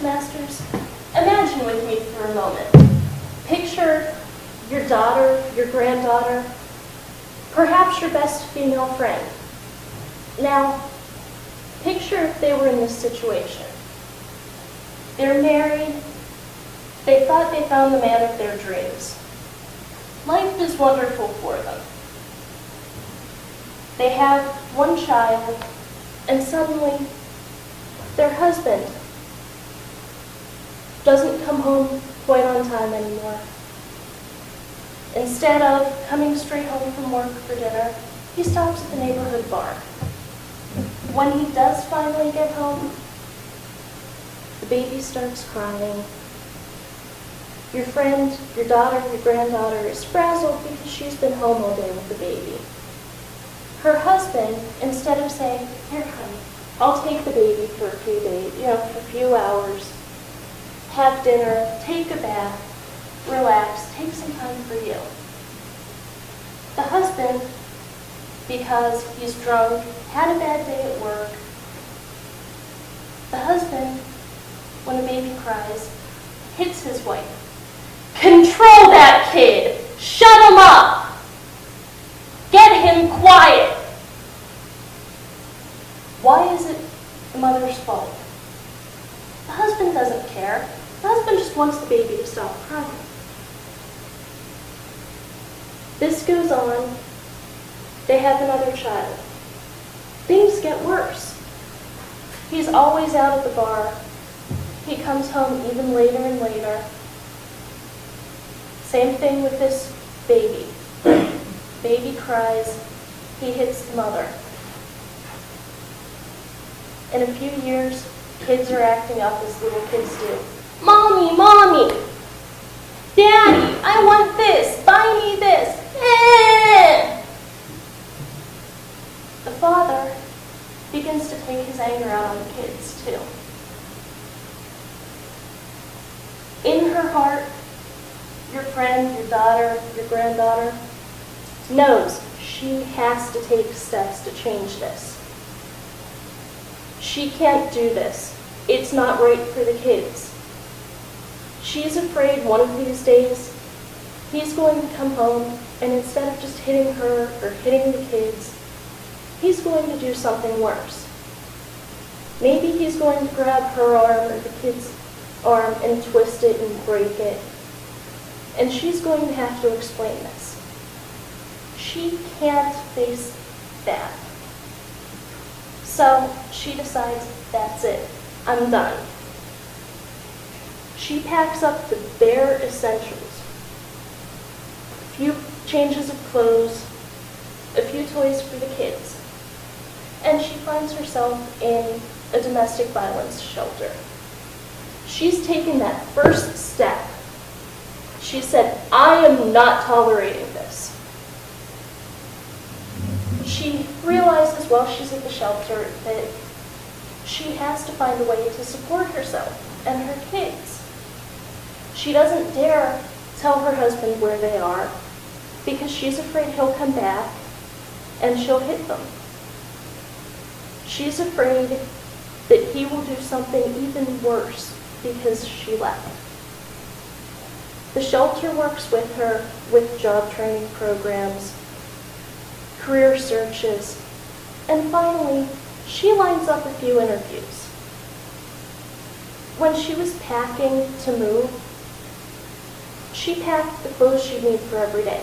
Toastmasters? Imagine with me for a moment. Picture your daughter, your granddaughter, perhaps your best female friend. Now, picture if they were in this situation. They're married. They thought they found the man of their dreams. Life is wonderful for them. They have one child, and suddenly their husband doesn't come home quite on time anymore. Instead of coming straight home from work for dinner, he stops at the neighborhood bar. When he does finally get home, the baby starts crying. Your friend, your daughter, your granddaughter is frazzled because she's been home all day with the baby. Her husband, instead of saying, "Here, honey, I'll take the baby for a few days, for a few hours, have dinner, take a bath, relax, take some time for you." The husband, because he's drunk, had a bad day at work. The husband, when a baby cries, hits his wife. "Control that kid! Shut him up! Get him quiet!" Why is it the mother's fault? The husband doesn't care. The husband just wants the baby to stop crying. This goes on. They have another child. Things get worse. He's always out at the bar. He comes home even later and later. Same thing with this baby. Baby cries. He hits the mother. In a few years, kids are acting up as little kids do. "Mommy, Mommy! Daddy, I want this! Buy me this! Eh!" The father begins to take his anger out on the kids, too. In her heart, your friend, your daughter, your granddaughter knows she has to take steps to change this. She can't do this. It's not right for the kids. She's afraid one of these days he's going to come home and instead of just hitting her or hitting the kids, he's going to do something worse. Maybe he's going to grab her arm or the kid's arm and twist it and break it. And she's going to have to explain this. She can't face that. So she decides, that's it. I'm done. She packs up the bare essentials. A few changes of clothes, a few toys for the kids. And she finds herself in a domestic violence shelter. She's taken that first step. She said, "I am not tolerating this." She realizes while she's at the shelter that she has to find a way to support herself and her kids. She doesn't dare tell her husband where they are because she's afraid he'll come back and she'll hit them. She's afraid that he will do something even worse because she left. The shelter works with her with job training programs, career searches, and finally, she lines up a few interviews. When she was packing to move, she packed the clothes she'd need for every day.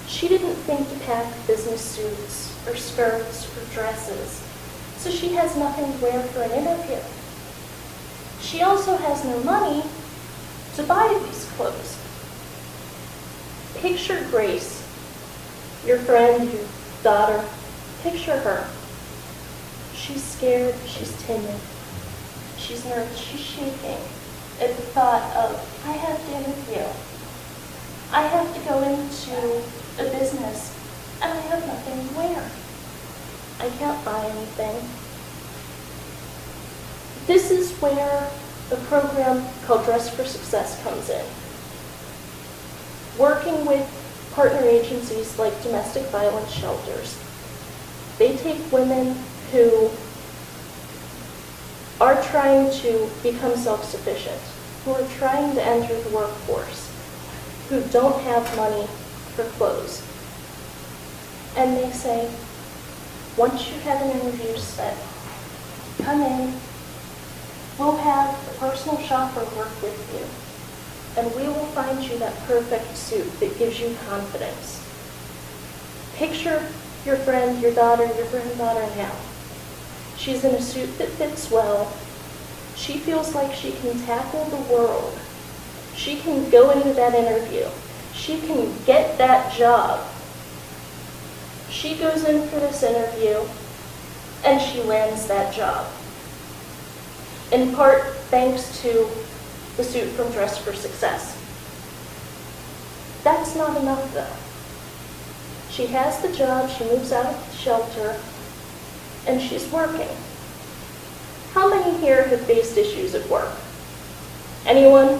She didn't think to pack business suits or skirts or dresses, so she has nothing to wear for an interview. She also has no money to buy these clothes. Picture Grace, your friend, your daughter. Picture her. She's scared, she's timid, she's nervous, she's shaking at the thought of, I have to interview. I have to go into a business and I have nothing to wear. I can't buy anything. This is where a program called Dress for Success comes in. Working with partner agencies like domestic violence shelters, they take women who are trying to become self-sufficient, who are trying to enter the workforce, who don't have money for clothes. And they say, once you have an interview set, come in, we'll have a personal shopper work with you, and we will find you that perfect suit that gives you confidence. Picture your friend, your daughter, your granddaughter now. She's in a suit that fits well. She feels like she can tackle the world. She can go into that interview. She can get that job. She goes in for this interview, and she lands that job. In part, thanks to the suit from Dress for Success. That's not enough, though. She has the job, she moves out of the shelter, and she's working. How many here have faced issues at work? Anyone?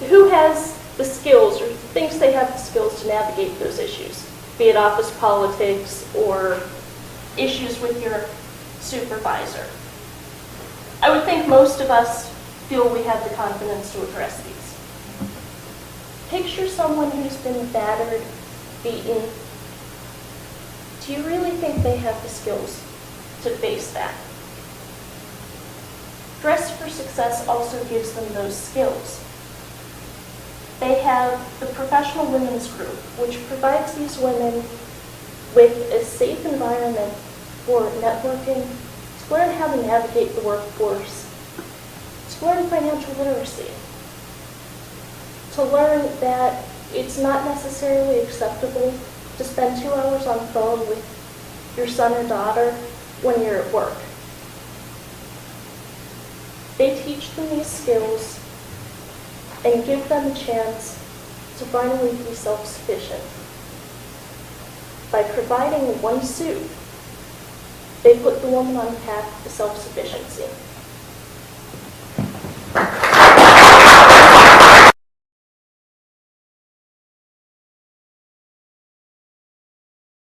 Who has the skills or thinks they have the skills to navigate those issues, be it office politics or issues with your supervisor? I would think most of us feel we have the confidence to address these. Picture someone who's been battered, beaten. Do you really think they have the skills to face that? Dress for Success also gives them those skills. They have the Professional Women's Group, which provides these women with a safe environment for networking, to learn how to navigate the workforce, to learn financial literacy, to learn that it's not necessarily acceptable to spend 2 hours on the phone with your son or daughter when you're at work. They teach them these skills and give them a chance to finally be self-sufficient. By providing one suit, they put the woman on a path to self-sufficiency.